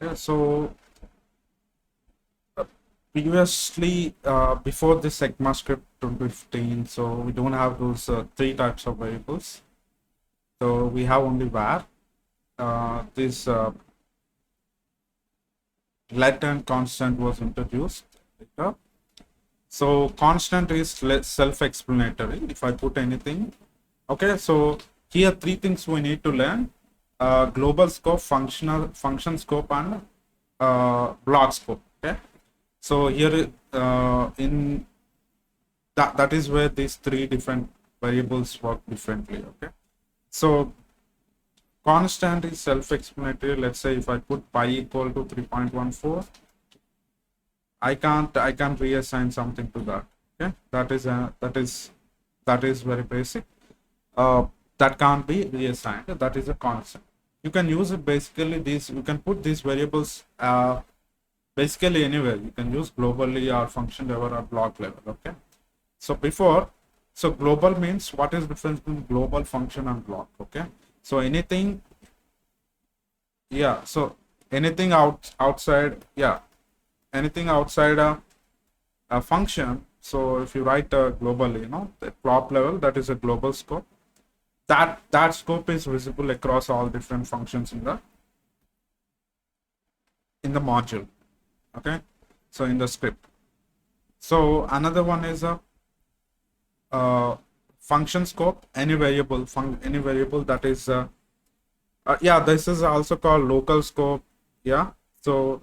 Yeah, so previously, before this ECMAScript 2015, so we don't have those three types of variables. So we have only var. This let and constant was introduced later. So constant is self-explanatory. If I put anything, okay. So here three things we need to learn: global scope, function scope, and block scope. Okay. So here in that is where these three different variables work differently. Okay. So constant is self-explanatory. Let's say if I put pi equal to 3.14. I can't reassign something to that. Okay, that is very basic. That can't be reassigned. That is a constant. You can use it basically. You can put these variables basically anywhere. You can use globally or function level or block level. Okay. So global means what is the difference between global, function, and block? Okay. So anything. Yeah. So anything outside. Yeah. Anything outside a function. So if you write globally, the plot level, that is a global scope. That scope is visible across all different functions in the module. Okay, so in the script. So another one is a function scope. Any variable that is yeah, this is also called local scope. Yeah, so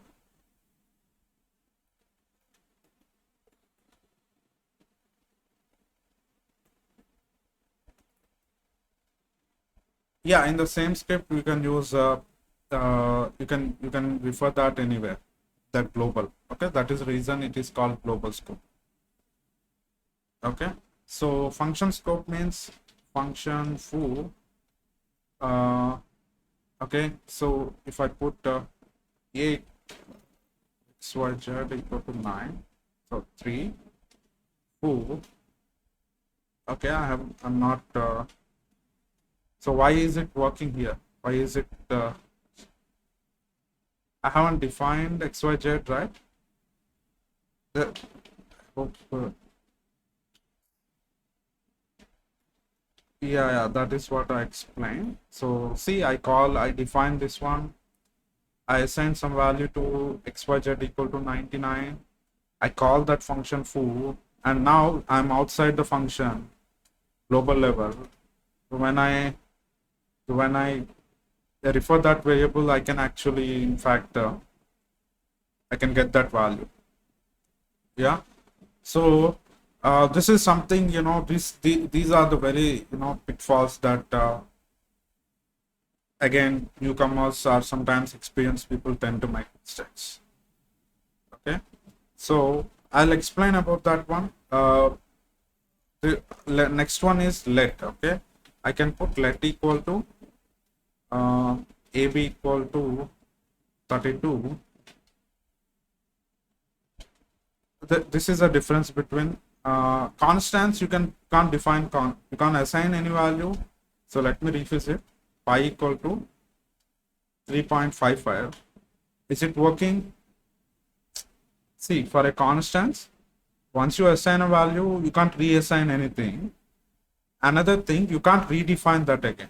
yeah, in the same script you can use you can refer that anywhere, that global. Okay, that is the reason it is called global scope. Okay, so function scope means function foo. Okay, so if I put a xyz equal to 9, so 3 foo. Okay, I'm not so why is it working here? Why is it I haven't defined xyz, right? Hope, yeah, that is what I explained. So see, I define this one. I assign some value to xyz equal to 99. I call that function foo, and now I'm outside the function global level. When I refer that variable, I can actually, in fact, I can get that value. Yeah. So this is something, these are the very, pitfalls that again, newcomers or sometimes experienced people tend to make mistakes. Okay. So I'll explain about that one. The next one is let. Okay. I can put let equal to AB equal to 32. This is a difference between constants. You can't define you can't assign any value. So let me rephrase it. Pi equal to 3.55. Is it working? See, for a constant, once you assign a value, you can't reassign anything. Another thing, you can't redefine that again.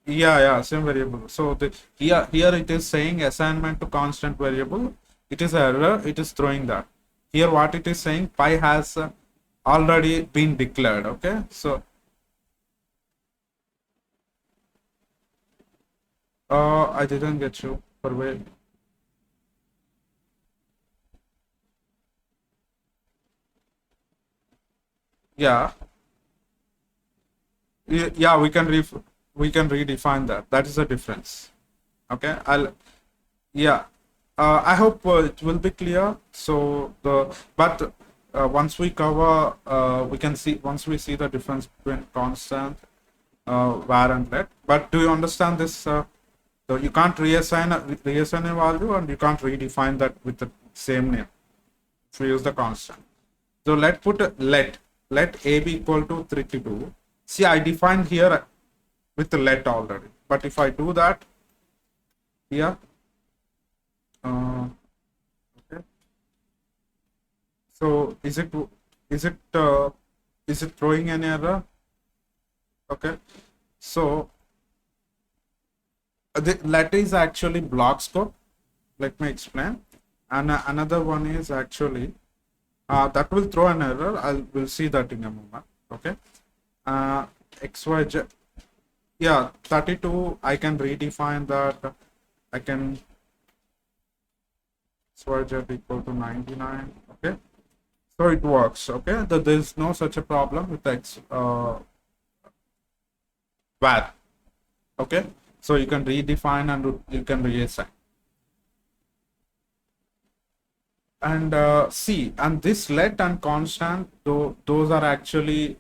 Yeah, same variable. So here it is saying assignment to constant variable. It is error. It is throwing that. Here what it is saying, pi has already been declared. Okay, so I didn't get you. For where? Yeah, yeah. We can redefine that. That is the difference. Okay, yeah. I hope it will be clear. So but once we cover, we can see once we see the difference between constant, var, and let. But do you understand this? So you can't reassign a value, and you can't redefine that with the same name if you use the constant. So let a be equal to 32. See, I defined here with the let already. But if I do that, Yeah. uh, okay. So is it is it throwing an error? Okay. So the let is actually block scope. Let me explain. And another one is actually that will throw an error. We'll see that in a moment. Okay. XYZ. Yeah, 32. I can redefine that. I can XYZ equal to 99. Okay. So it works. Okay. There's no such a problem with X var. Okay. So you can redefine and you can reassign. And see, and this let and constant, though those are actually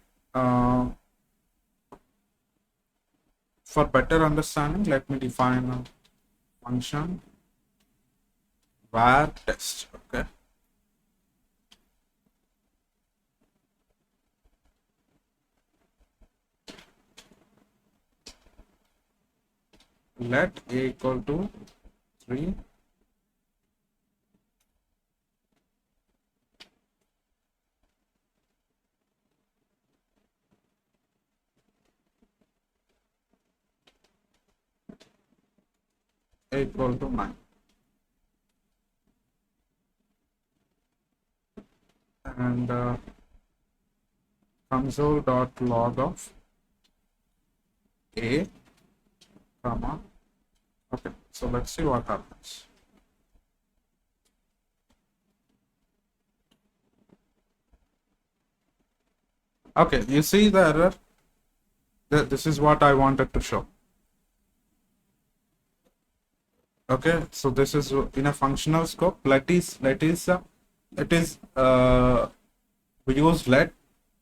for better understanding, let me define a function var test. Okay. Let a equal to 3, a equal to 9. And console.log of a comma. Okay, so let's see what happens. Okay, you see the error. This is what I wanted to show. Okay, so this is in a functional scope. Let is we use let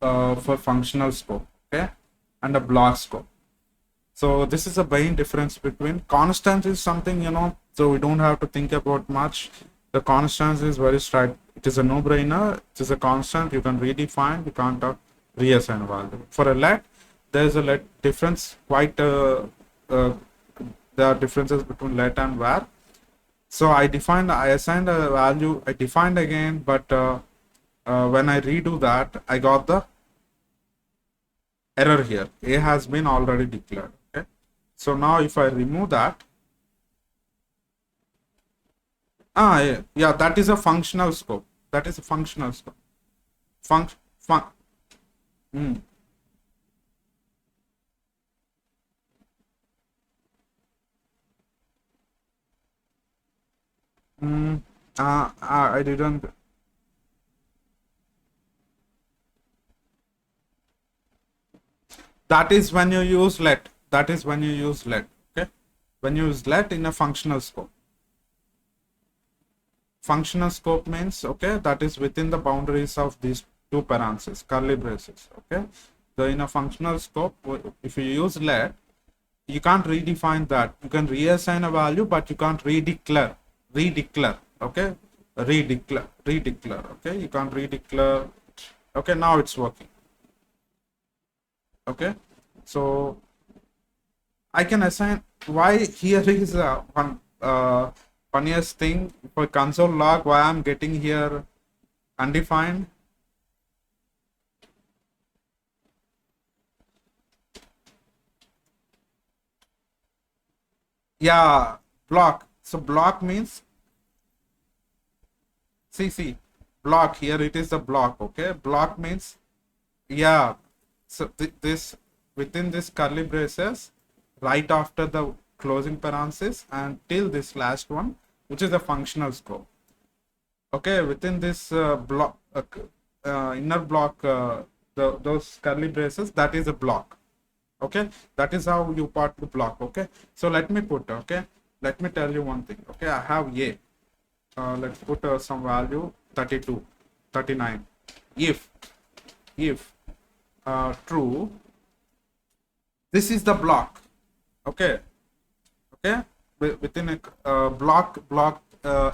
for functional scope. Okay, and a block scope. So this is a main difference between constant is something, so we don't have to think about much. The constant is very straight. It is a no-brainer. It is a constant. You can redefine. You can't reassign value. For a let, there is a let difference. Quite there are differences between let and var. So I assigned a value. I defined again, but when I redo that, I got the error here. A has been already declared. Okay. So now if I remove that, yeah, that is a functional scope. That is a functional scope. Func fun mm. I didn't. That is when you use let. That is when you use let. Okay. When you use let in a functional scope. Functional scope means, okay, that is within the boundaries of these two parentheses, curly braces. Okay. So in a functional scope, if you use let, you can't redefine that. You can reassign a value, but you can't redeclare. Okay. Redeclare. Okay. You can't redeclare. Okay. Now it's working. Okay. So I can assign. Why here is one funniest thing for console log, why I'm getting here undefined. Yeah, block. So block means see block. Here it is a block. Okay, block means, yeah. So this within this curly braces, right after the closing parenthesis and till this last one, which is the functional scope. Okay, within this block, inner block, those curly braces, that is a block. Okay, that is how you part the block. Okay, so let me put, okay, let me tell you one thing. Okay, I have a, let's put some value 32, 39. If true, this is the block. Okay, within a block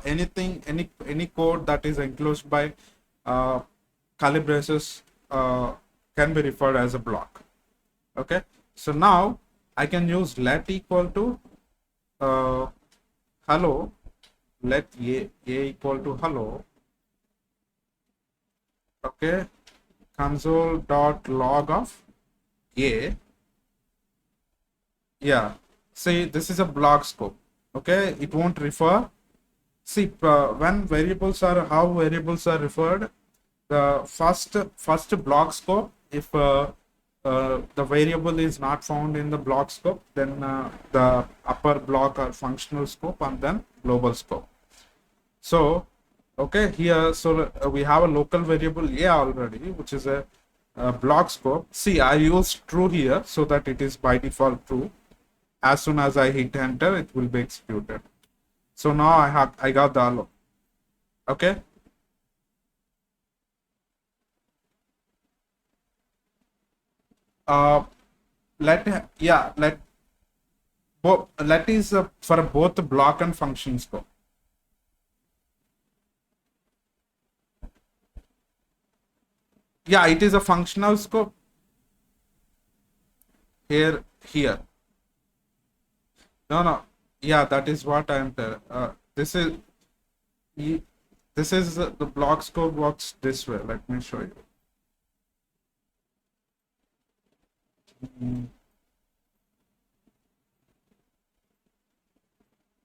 anything, any code that is enclosed by curly braces can be referred as a block. Okay, so now I can use let equal to hello, let a equal to hello. Okay, console dot log of a. Yeah, see, this is a block scope. Okay, it won't refer. See, when variables are, how variables are referred, the first block scope, if the variable is not found in the block scope, then the upper block or functional scope, and then global scope. So okay, here, so we have a local variable a already, which is a block scope. See, I use true here so that it is by default true. As soon as I hit enter, it will be executed. So now I got the hello. Okay. Uh, let is for both block and function scope. Yeah, it is a functional scope here. No, yeah, that is what I am telling. This is the block scope works this way. Let me show you.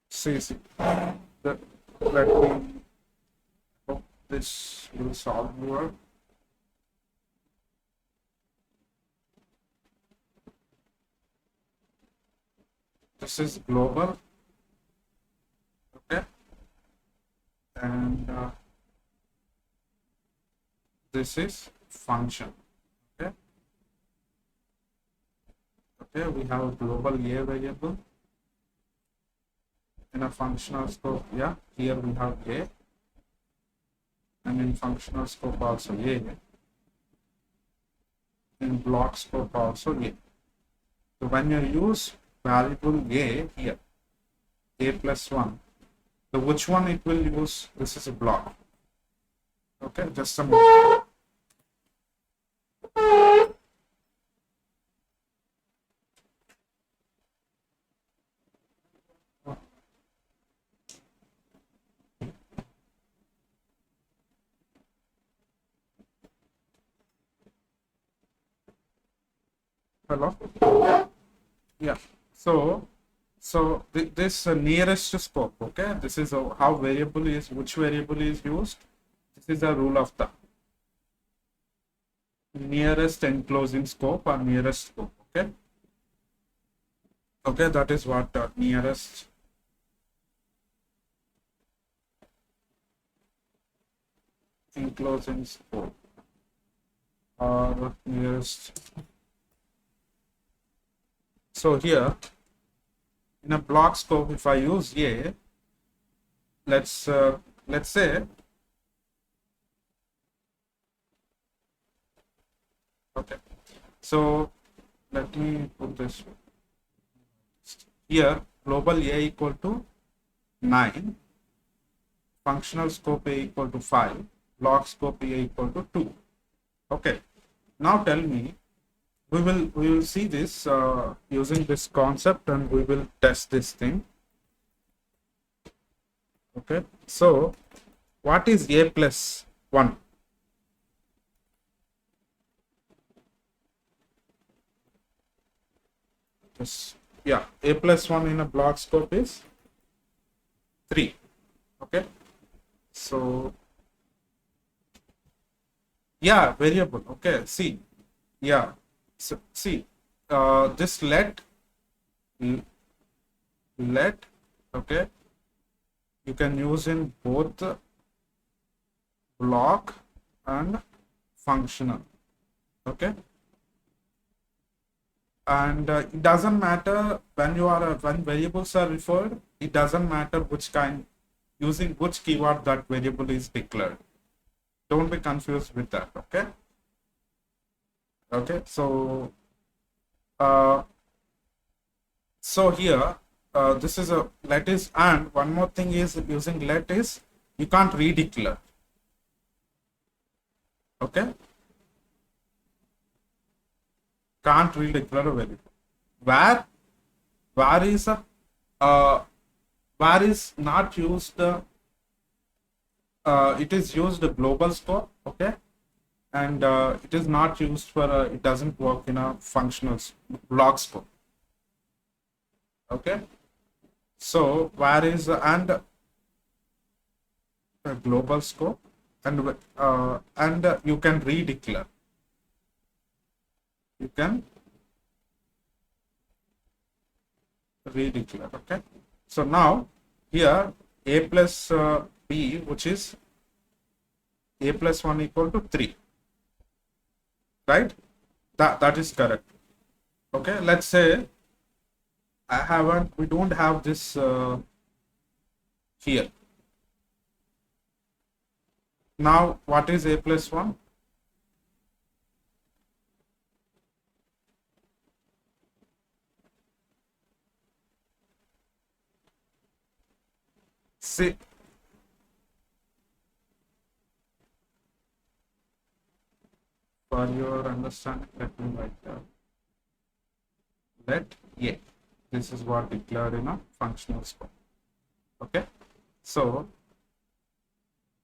See, let me hope this will solve your. This is global, okay, and this is function, okay. Okay, we have a global a variable in a functional scope. Yeah, here we have a, and in functional scope also a, in block scope also a. So when you use variable a here, a plus 1, so which one it will use? This is a block. Okay, just a moment. Hello. Yeah. So this nearest scope. Okay, this is how variable is, which variable is used. This is a rule of thumb. Nearest enclosing scope or nearest scope. Okay. Okay, that is what nearest. Enclosing scope or nearest. So here in a block scope, if I use a, let's say, okay, so let me put this here, global a equal to 9, functional scope a equal to 5, block scope a equal to 2. Okay, now tell me, we will see this using this concept, and we will test this thing. Okay, so what is a plus 1? Yes, yeah, a plus 1 in a block scope is 3. Okay, so yeah, variable. Okay, see, yeah, so see, this let, okay, you can use in both block and functional. Okay, and it doesn't matter when when variables are referred, it doesn't matter which kind, using which keyword that variable is declared. Don't be confused with that. Okay, okay, so here this is a let is, and one more thing is, using let is you can't redeclare. Okay, can't redeclare a variable. Where is a Var is not used, it is used global scope, okay, and it is not used for it doesn't work in a functional block scope, okay. So var is and a global scope, and you can redeclare, you can redeclare, okay. So now here a plus b, which is a plus 1 equal to 3, right? That is correct, okay. Let's say we don't have this here. Now what is a plus 1? See, for your understanding, let me write down. Let a, this is what declared in a functional scope, okay. So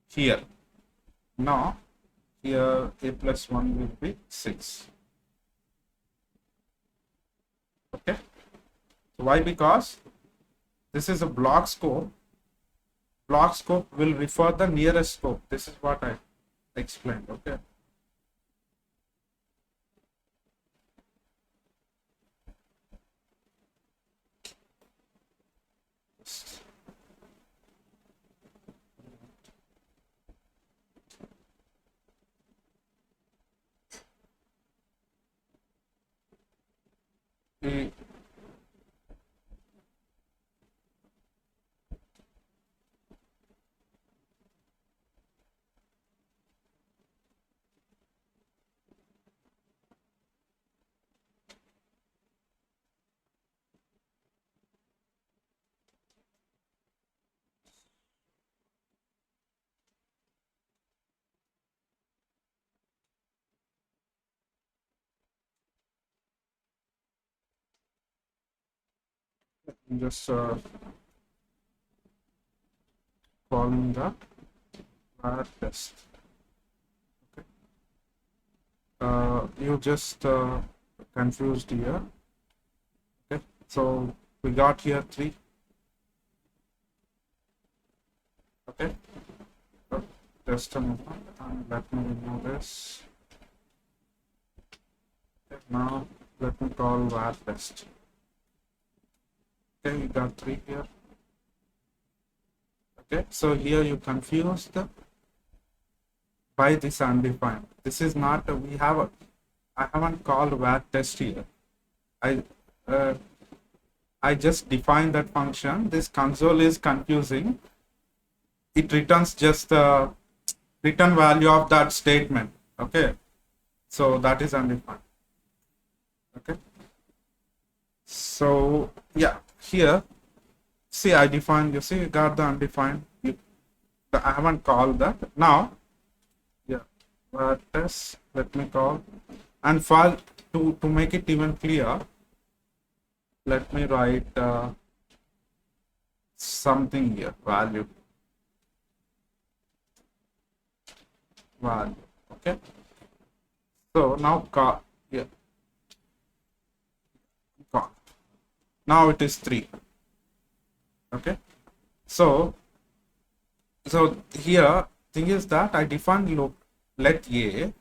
here, now here a plus 1 will be 6, okay. Why? Because this is a block scope. Block scope will refer the nearest scope. This is what I explained, okay. The just calling the var test, okay. You just confused here, okay. So we got here 3, okay. Just a moment, and let me remove this. Okay, now let me call var test. Okay, you got 3 here. Okay, so here you confused by this undefined. This is not I haven't called var test here. I just defined that function. This console is confusing. It returns just the return value of that statement, okay. So that is undefined, okay. So yeah, here see I defined, you see you got the undefined. I haven't called that. Now yeah, test, let me call, and for to make it even clear, let me write something here, value, okay. So now call, yeah, call. Now it is 3, okay. So here thing is that I defined loop let a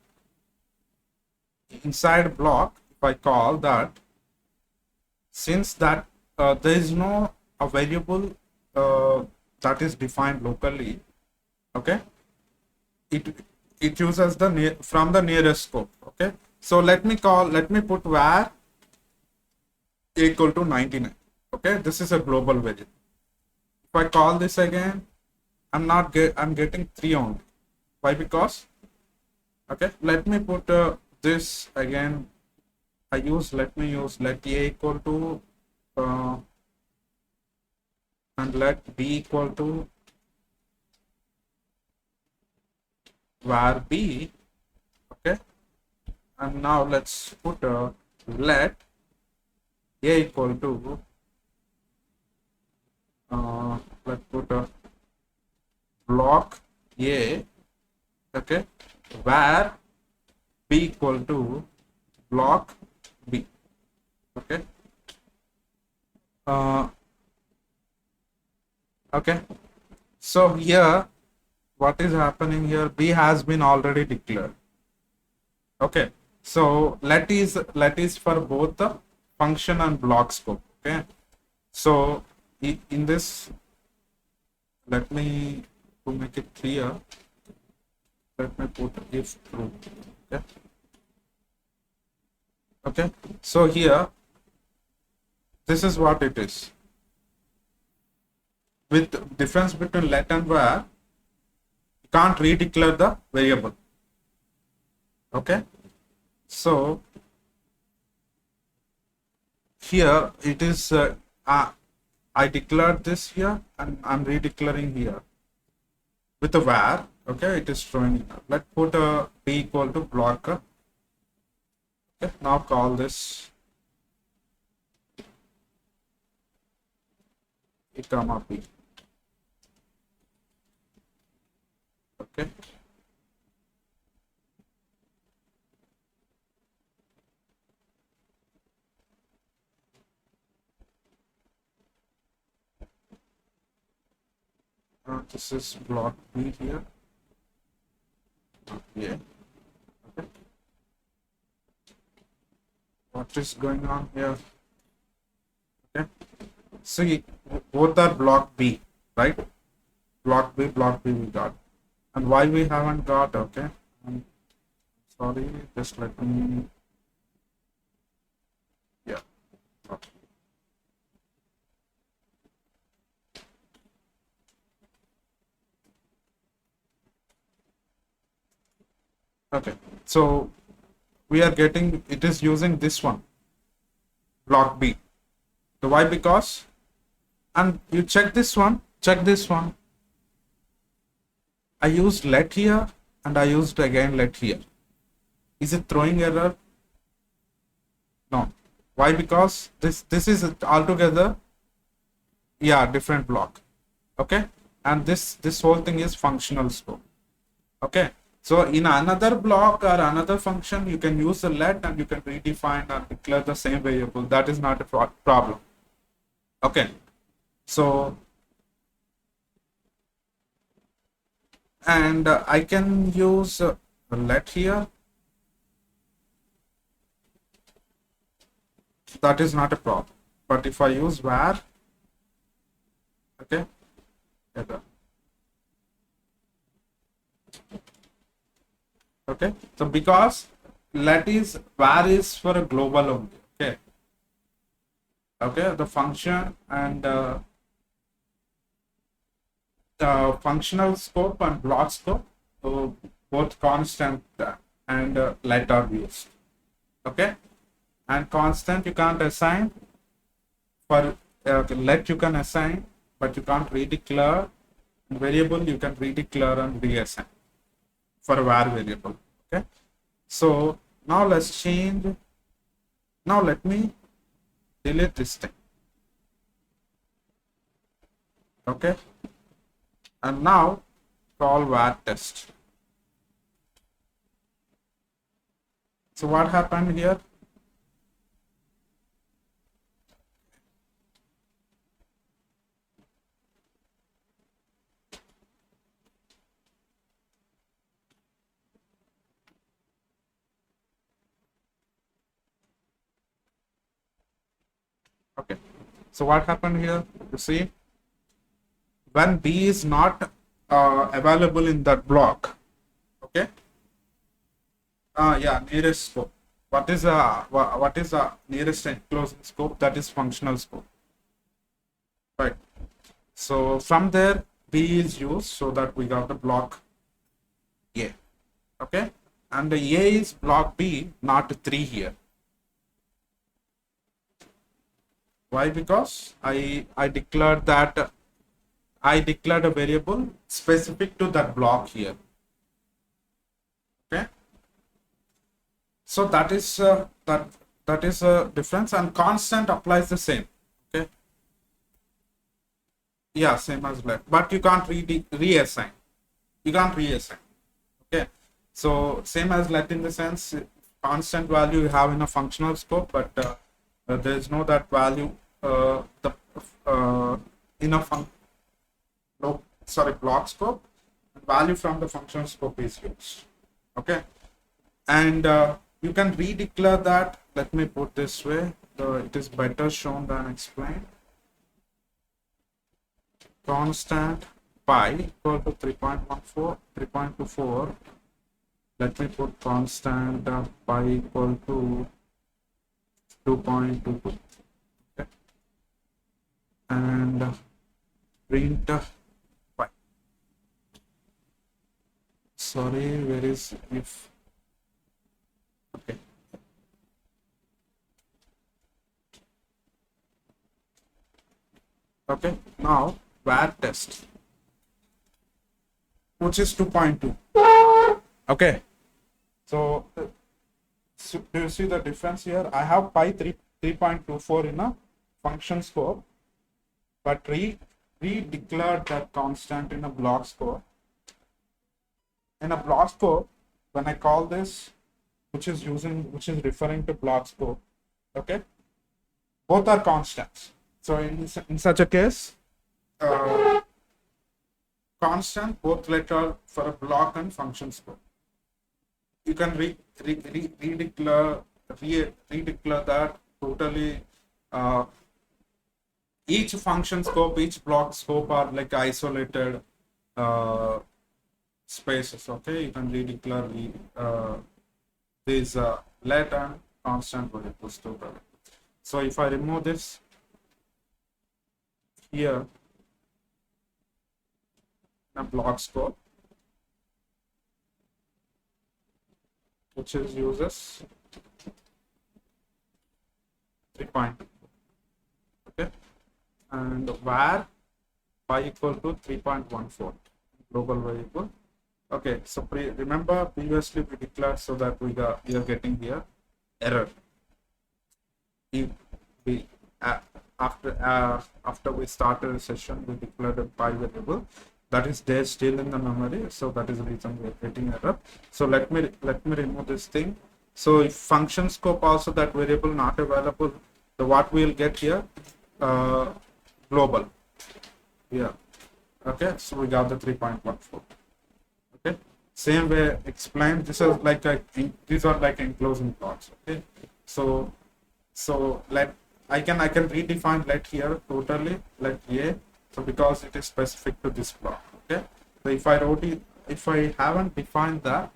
inside block. If I call that, since that there is no a variable that is defined locally, okay, it uses the from the nearest scope, okay. So let me put var equal to 99, okay. This is a global variable. If I call this again, I'm getting 3 only. Why? Because, okay, let me put this again. Let me use let a equal to and let b equal to var b, okay. And now let's put let a equal to block A, okay, where B equal to block B, okay. Okay, so here what is happening here, B has been already declared. Okay, so let is for both the function and block scope. Okay, so in this, let me, to make it clear, let me put if true. Okay, okay, so here this is what it is. With difference between let and where, you can't redeclare the variable. Okay, so here it is I declared this here and I'm redeclaring here with a var. Okay, it is showing. Let's put a b equal to block. Okay, now call this a comma b. Okay, this is block b here. Yeah. Okay. What is going on here? Okay. See, both are block B, right? Block B we got. And why we haven't got, okay? Sorry, just let me, yeah. Okay. Okay, so we are getting, it is using this one, block B. So why? Because, and you check this one, I used let here and I used again let here. Is it throwing error? No. Why? Because this is altogether, yeah, different block. Okay, and this whole thing is functional scope. Okay, so in another block or another function, you can use the let and you can redefine and declare the same variable. That is not a problem. Okay, so and I can use let here. That is not a problem. But if I use var, okay, okay, so because let is var is for a global only. Okay, okay, the function and the functional scope and block scope, so both constant and let are used. Okay, and constant you can't assign. For let you can assign, but you can't redeclare. Variable you can redeclare and reassign for a var variable. Okay, so now let's change. Now let me delete this thing. Okay, and now call var test. So what happened here? Okay, so what happened here? You see, when B is not available in that block, okay, yeah, nearest scope. What is the nearest enclosing scope? That is functional scope, right? So from there, B is used, so that we got the block A, okay, and the A is block B, not 3 here. Why? Because I declared that I declared a variable specific to that block here. Okay, so that is that is a difference, and constant applies the same. Okay, yeah, same as left, but you can't reassign. you can't reassign. Okay, so same as let in the sense constant value you have in a functional scope, but there is no that value the in a no, sorry, block scope. Value from the functional scope is used. Okay, and you can redeclare that. Let me put this way. It is better shown than explained. Constant pi equal to 3.14, 3.24. Let me put constant pi equal to 2.22. Okay, and print pi. Sorry, where is if? Okay. Okay, now var test, which is 2.2. Okay, so do you see the difference here? I have pi 3.24 in a function scope, but re-declared that constant in a block scope. In a block scope, when I call this, which is referring to block scope, okay, both are constants. So in such a case, constant both letter for a block and function scope. You can redeclare that totally. Each function scope, each block scope are like isolated spaces. Okay, you can redeclare these let and constant variables totally. So if I remove this here in a block scope, which is uses 3.2, okay, and var pi equal to 3.14 global variable. Okay, so remember previously we declared so that we are getting here error. After we started a session, we declared a pi variable that is there still in the memory, so that is the reason we are getting error. So let me remove this thing. So if function scope also that variable not available, the what we will get here global. Yeah. Okay, so we got the 3.14. Okay, same way explained. This is like these are like enclosing blocks. Okay, so I can redefine let here totally let a. So because it is specific to this block. Okay, so if I haven't defined that,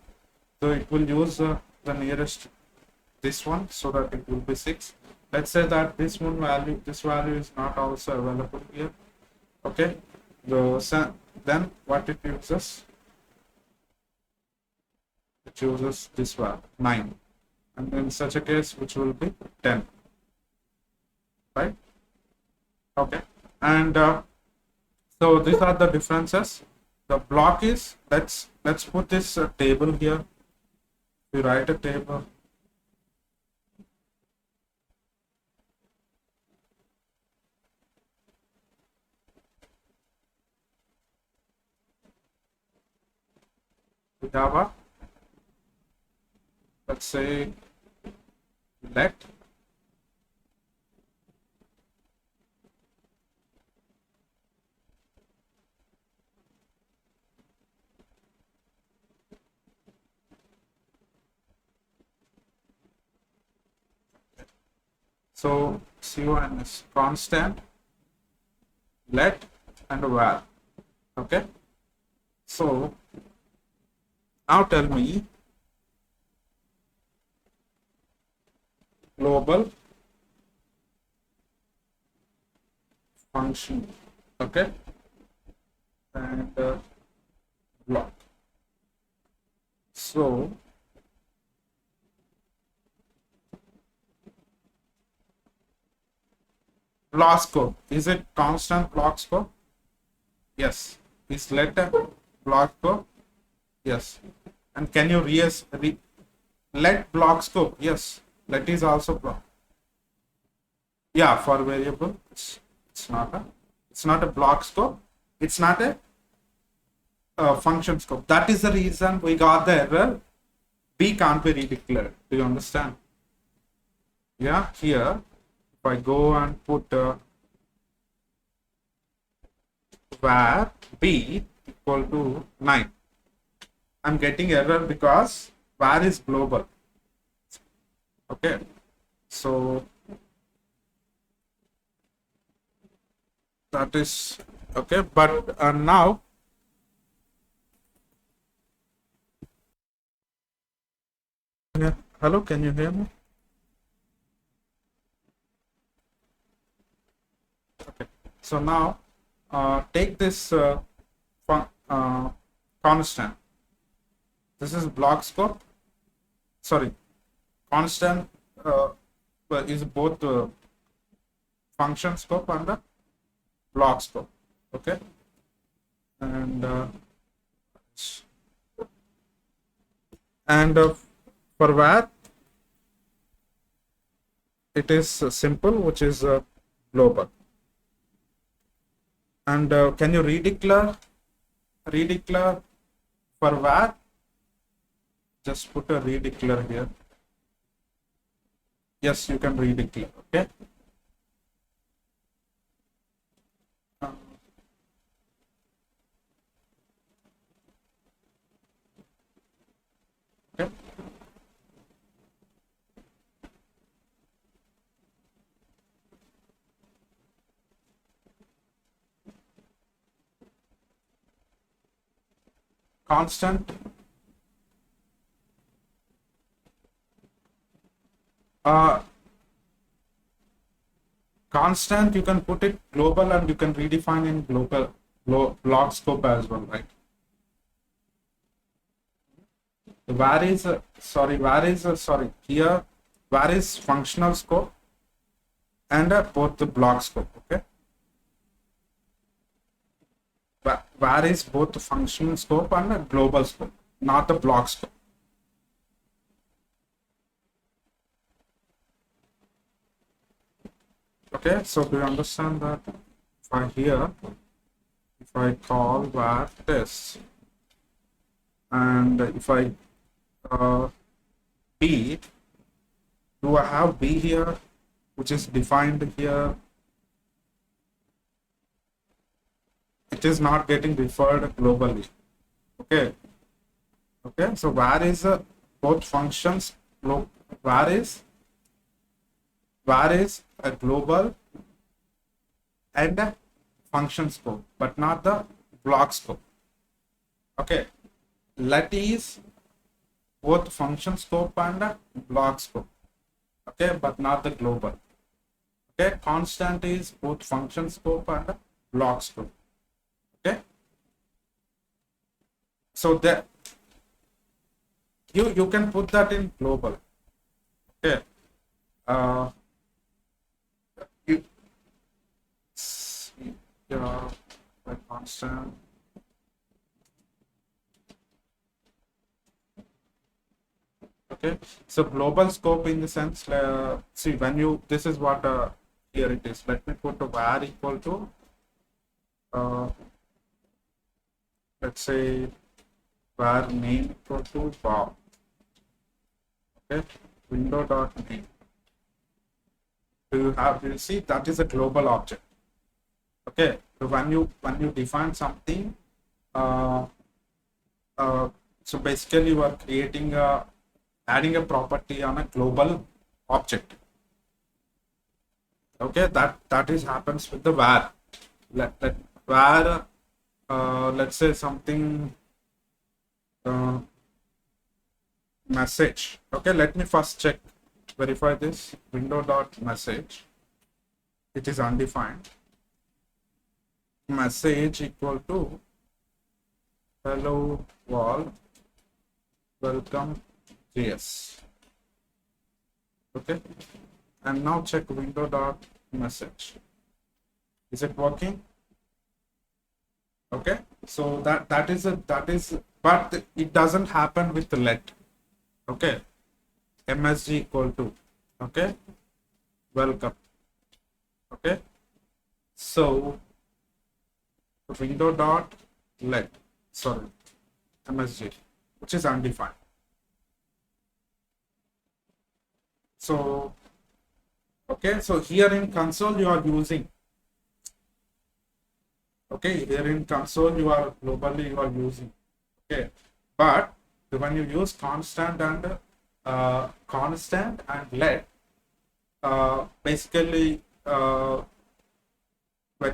so it will use the nearest this one, so that it will be 6. Let's say that this value is not also available here. Okay, then what it uses? It chooses this value 9, and in such a case which will be 10, right? Okay, and so these are the differences. The block is, let's put this table here. We write a table. We have a, let's say, let so C1 is constant, let and var. Okay, so now tell me global function, okay, and block. So block scope, is it constant block scope? Yes. Is let a block scope? Yes. And can you let block scope? Yes. Let is also block. Yeah, for variable, it's not a block scope. It's not a function scope. That is the reason we got the error. B can't be redeclared. Do you understand? Yeah, here, if I go and put var b equal to 9, I'm getting error because var is global. Okay, so that is okay, but now hello, can you hear me? Okay, so now take this constant. This is block scope. Sorry, constant is both function scope and the block scope. Okay, and for var it is simple, which is global. And can you redeclare for var? Just put a redeclare here. Yes, you can redeclare. Okay. Okay. Constant. Constant, you can put it global and you can redefine in global block scope as well, right? Var is here var is functional scope and both the block scope. Okay, var is both the functional scope and a global scope, not the block scope. Okay, so do you understand that? If I call var test, and if I b, do I have b here, which is defined here? It is not getting referred globally. Okay, so var is both functions. var is a global and a function scope, but not the block scope. Okay, let is both function scope and a block scope. Okay, but not the global. Okay, constant is both function scope and a block scope. Okay, so that you can put that in global. Okay, by constant. Okay, so global scope in the sense, see, when you, this is what here it is. Let me put a var equal to let's say var name equal to bob. Okay, window dot name. Do you see that is a global object? Okay, so when you define something, so basically you are creating adding a property on a global object. Okay, that is happens with the var. Var let's say something message. Okay, let me first verify this. Window dot message, it is undefined. Message equal to hello world, welcome JS. Okay, and now check window dot message. Is it working? Okay, so that is but it doesn't happen with the let. Okay, msg equal to, okay, welcome. Okay, so window dot let. sorry, MSG, which is undefined. So, okay, so here in console you are using, okay, here in console you are globally you are using, okay, but when you use constant and let, basically when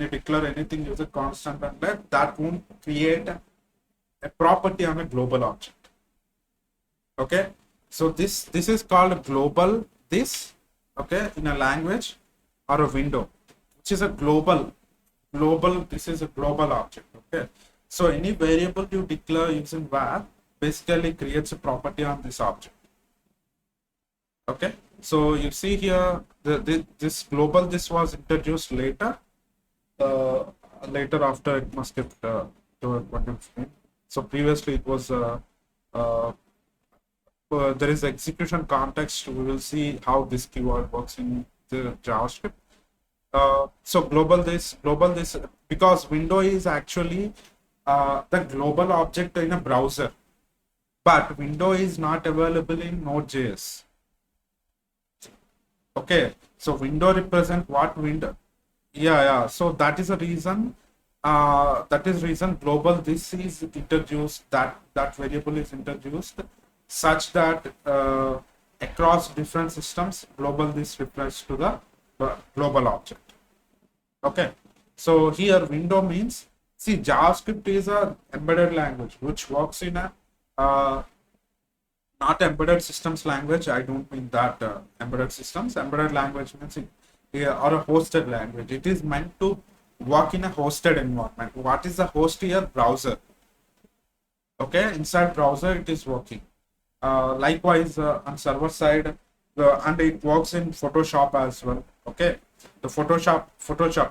you declare anything using constant and let, that won't create a property on a global object. Okay, so this is called global this, okay, in a language or a window, which is a global, this is a global object. Okay, so any variable you declare using var basically creates a property on this object. Okay, so you see here this global this was introduced later, later after it must get to what you mean. So previously it was uh, there is execution context. We will see how this keyword works in the JavaScript. So global this, because window is actually the global object in a browser, but window is not available in Node.js. Okay, so window represent what window? Yeah. So that is a reason. That is reason global this is introduced. That variable is introduced such that across different systems, global this refers to the global object. Okay, so here window means, see, JavaScript is a embedded language which works in a not embedded systems language. I don't mean that embedded systems. Embedded language means or a hosted language. It is meant to work in a hosted environment. What is the host here? Browser. Okay, inside browser it is working. Likewise on server side, and it works in Photoshop as well. Okay, the Photoshop,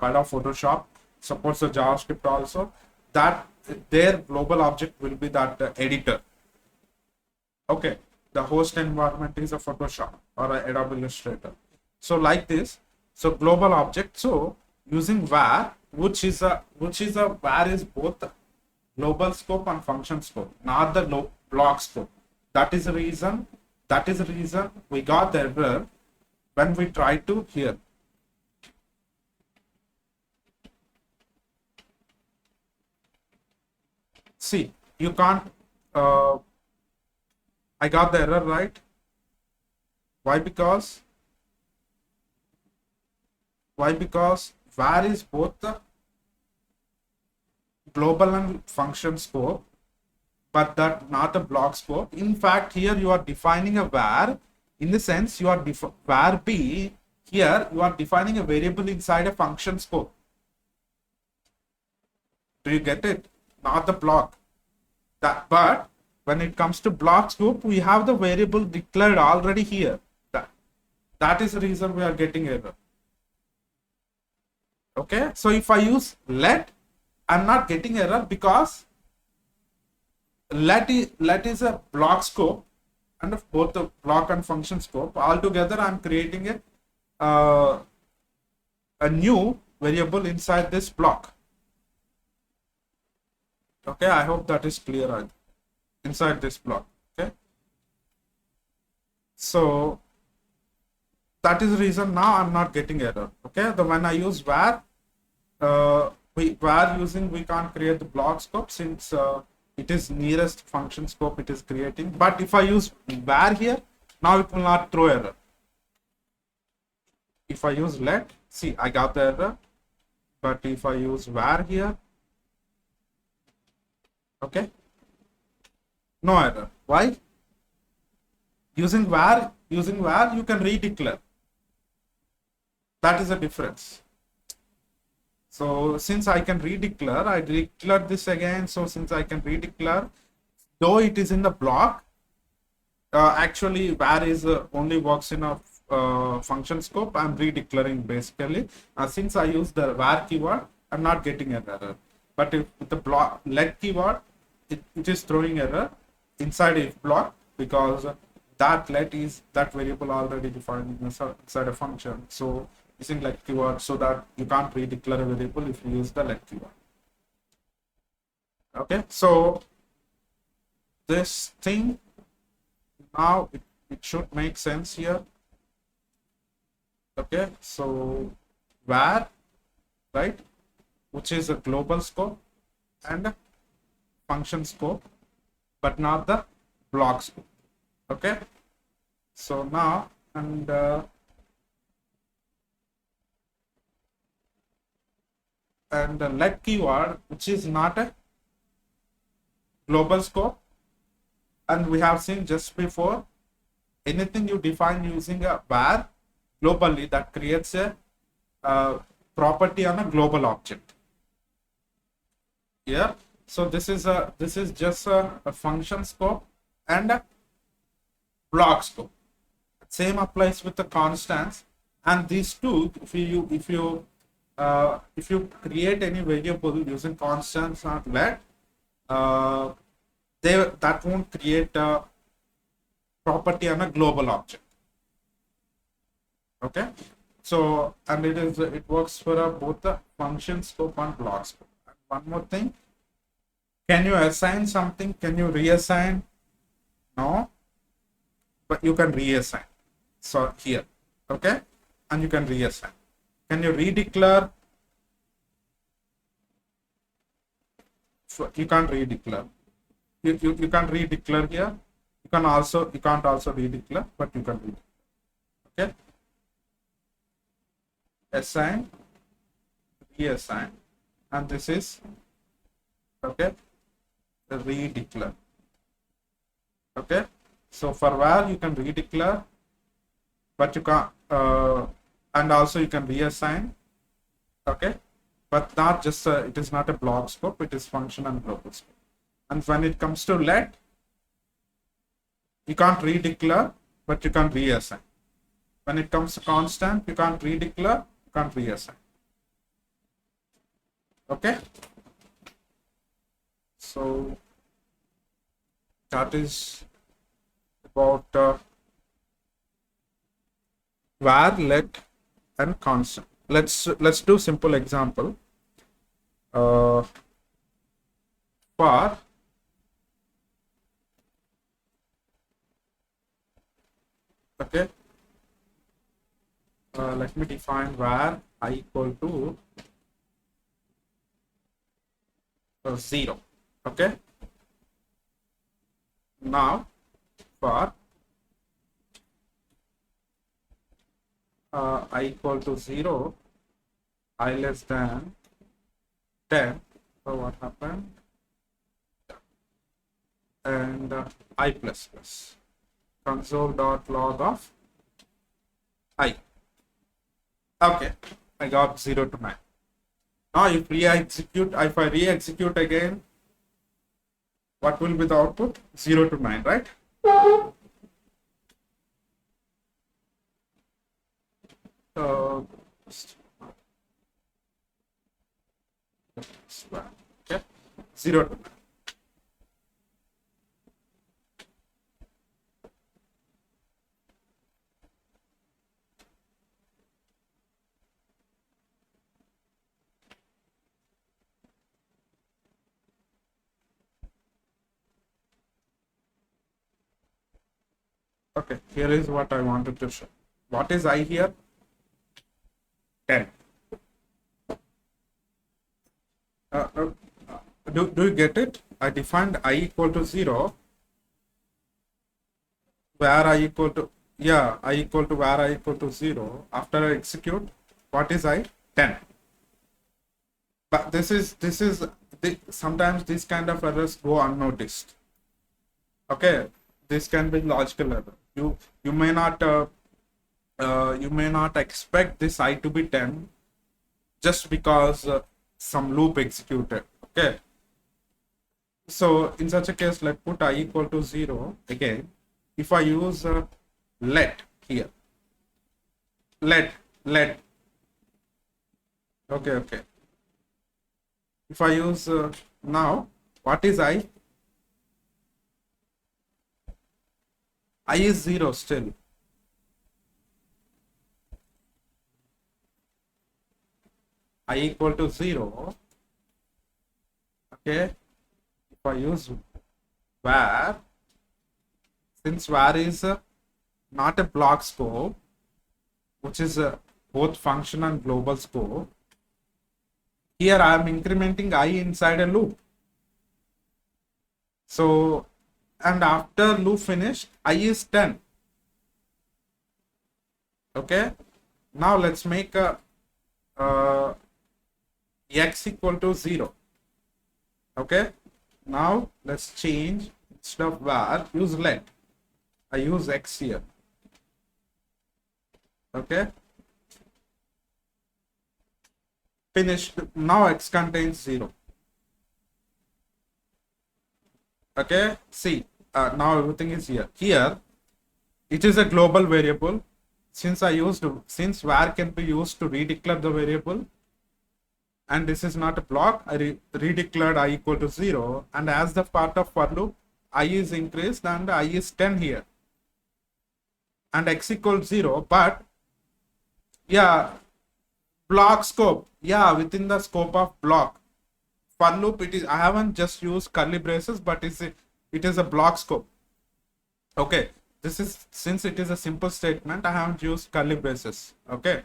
I love Photoshop, supports the JavaScript also. That their global object will be that editor. Okay, the host environment is a Photoshop or a Adobe Illustrator. So like this, so global object. So using var, which is a var is both global scope and function scope, not the block scope. That is the reason. That is the reason we got the error when we try to here. See, you can't. I got the error, right? Why? Because var is both the global and function scope, but that not a block scope. In fact, here you are defining a var, in the sense you are var b, here you are defining a variable inside a function scope. Do you get it? Not the block. But when it comes to block scope, we have the variable declared already here. That is the reason we are getting error. Okay, so if I use let, I'm not getting error because let is a block scope, and both the block and function scope altogether. I'm creating a new variable inside this block. Okay, I hope that is clear inside this block. Okay, so that is the reason now I'm not getting error. Okay, when I use var, we can't create the block scope since it is nearest function scope it is creating. But if I use var here, now it will not throw error. If I use let, see, I got the error. But if I use var here, okay, no error. Why? Using var you can redeclare. That is a difference. So since I can redeclare, I declared this again. So since I can redeclare, though it is in the block, actually var is only works in a function scope. I'm redeclaring basically. Since I use the var keyword, I'm not getting an error. But if with the block let keyword, it is throwing error inside if block, because that let is that variable already defined inside a function. So using let keyword, so that you can't redeclare a variable if you use the let keyword. Okay, so this thing now it should make sense here. Okay, so where, right, which is a global scope and a function scope, but not the block scope. Okay, so now and the let keyword, which is not a global scope, and we have seen just before, anything you define using a var globally, that creates a property on a global object. Yeah, so this is just a function scope and a block scope. Same applies with the constants, and these two, if you create any variable using constants or let, uh, that won't create a property on a global object. Okay, so and it works for both the function scope and block scope. And one more thing, can you assign something? Can you reassign? No, but you can reassign. So here, okay, and you can reassign. Can you redeclare? So you can't redeclare. You can't redeclare here. You can't also redeclare, but you can redeclare. Okay. Assign, reassign, and this is okay. Redeclare. Okay. So for var you can redeclare, but you can't, and also you can reassign. Okay, but not just it is not a block scope, it is function and global scope. And when it comes to let, you can't redeclare, but you can reassign. When it comes to constant, you can't redeclare, you can't reassign. Okay, so that is about var, let, and constant. Let's do simple example. For okay, let me define var I equal to 0. Okay, now for I equal to 0, I less than 10. So what happened? And I plus plus console.log of I. Okay, I got 0 to 9. Now if I re-execute again, what will be the output? 0 to 9, right? Okay, 0 to 9. Okay, here is what I wanted to show. What is I here? 10. Do you get it? I defined I equal to 0, where I equal to, yeah, I equal to where I equal to 0. After I execute, what is I? 10. But sometimes these kind of errors go unnoticed. Okay, this can be logical error. You may not expect this I to be 10 just because some loop executed. Okay, so in such a case, let's put I equal to 0 again. If I use let here, let okay, if I use now, what is I is 0 still. I equal to 0. Okay, I use var, since var is not a block scope, which is both function and global scope, here I am incrementing I inside a loop. So, and after loop finished, I is 10. Okay. Now let's make a x equal to 0. Okay. Now let's change, instead of var, use let. I use x here. Okay. Finished. Now x contains 0. Okay. See, now everything is here. Here, it is a global variable. Since var can be used to redeclare the variable, and this is not a block, I redeclared I equal to 0, and as the part of for loop, I is increased and I is 10 here, and x equals 0, but yeah, block scope, yeah, within the scope of block. For loop, it is, I haven't just used curly braces, but it is a block scope. Okay, this is, since it is a simple statement, I haven't used curly braces. Okay,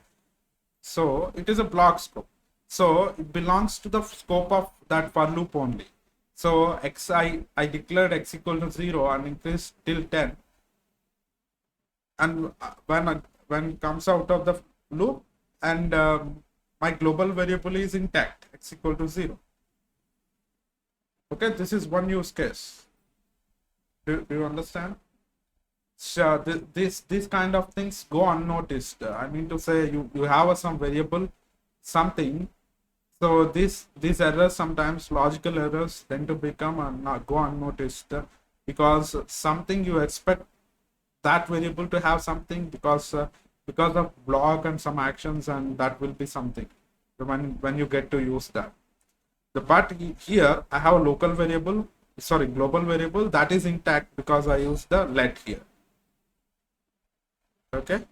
so it is a block scope. So it belongs to the scope of that for loop only. So I declared x equal to 0 and increased till 10. And when it comes out of the loop, and my global variable is intact, x equal to 0. Okay, this is one use case. Do you understand? So this kind of things go unnoticed. I mean to say, you have some variable, something. So these errors, sometimes logical errors, tend to become and not go unnoticed, because something you expect that variable to have something because of block and some actions, and that will be something when you get to use that. But here I have a local variable, sorry, global variable that is intact because I use the let here. Okay.